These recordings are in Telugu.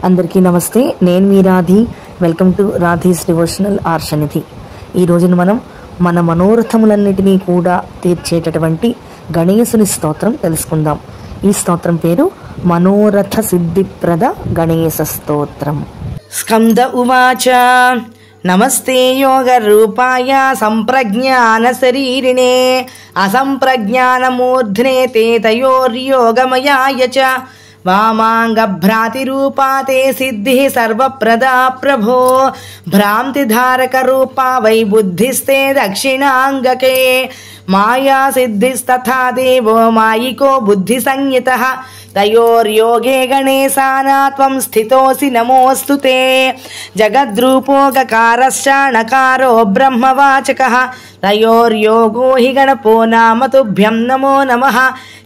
అందరికీ నమస్తే. నేను మీ Radhi. Welcome to Radhi's devotional Arshanidhi. ఈ రోజున మనం మన మనోరథములన్నిటినీ కూడా తీర్చేటటువంటి గణేశుని స్తోత్రం తెలుసుకుందాం. ఈ స్తోత్రం పేరు మనోరథ సిద్ధిప్రద గణేశ స్తోత్రం. స్కంద ఉవాచ నమస్తే యోగ రూపాయ సంప్రజ్ఞాన శరీరిణే అసంప్రజ్ఞానమూర్ధ్నే తే తయోర్యోగమయాయ చ వామాంగభ్రాతిరూపా తే సిద్ధి సర్వప్రదా ప్రభో భ్రాంతిధారక రూపా వై బుద్ధిస్తే దక్షిణాంగకే మాయా సిద్ధిస్తథా దేవో మాయికో బుద్ధి సంయుతః తయోర్యోగే గణేశానా త్వం స్థితోసి నమోऽस्तु తే జగద్రూపోగకారశ్చ నకారో బ్రహ్మవాచకః తయోర్యోగో హి గణపో నామ తుభ్యం నమో నమః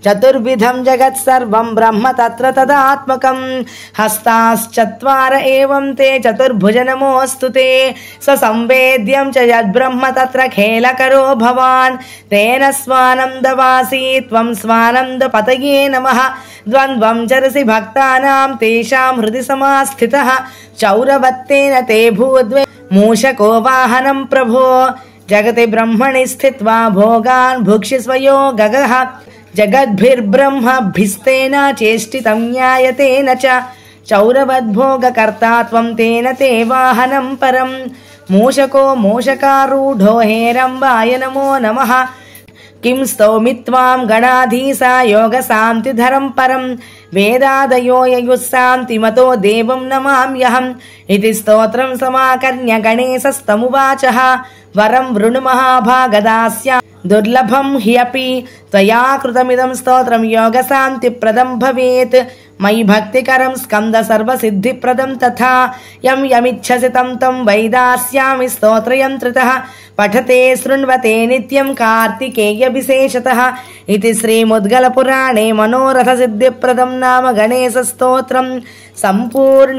చతుర్విధం జగత్సర్వం బ్రహ్మ తత్ర తదాత్మకం హస్తాశ్చత్వార ఏవం తే చతుర్భుజ నమోऽस्तु తే ససంవేద్యం చ యద్బ్రహ్మ తత్ర ఖేలకరో భవాన్ తేన స్వానందవాసీ త్వం స్వానందపతయే నమః ద్వంద్వం చరసి భక్తానాం తేషాం హృది సమాస్థితః చౌరవత్తేన తే భూద్వే మూషకో వాహనం ప్రభో జగతి బ్రహ్మణి స్థిత్వా భోగాన్ భుక్షిస్వయో గగః జగద్భిర్బ్రహ్మభిస్తేన చేష్టితం న్యాయతేన చ చౌరవద్భోగకర్తా త్వం తేన తే వాహనం పరం మూషకో మూషకారూఢో హేరంబాయ నమో నమః కిం స్తౌమి త్వాం గణాధీశా యోగశాంతిధరం పరం వేదాదయో యయుస్సాంతిమతో దేవం నమామ్యహం ఇది స్తోత్రం సమాకర్ణ్య గణేశస్తమువాచః వరం వృణు మహాభాగదాస్య దుర్లభం హ్యపి త్వయా కృతమిదం స్తోత్రం యోగశాంతిప్రదం భవేత్ మయి భక్తికరం స్కంద సర్వసిద్ధిప్రదం తథా యం యమిచ్ఛసి తం తం వైదాస్యామి స్తోత్రయంత్రితః పఠతే శృణ్వతే నిత్యం కార్తికేయ విశేషతః ఇది శ్రీముద్గల పురాణే మనోరథ సిద్ధిప్రదం నామ గణేశ స్తోత్రం సంపూర్ణ.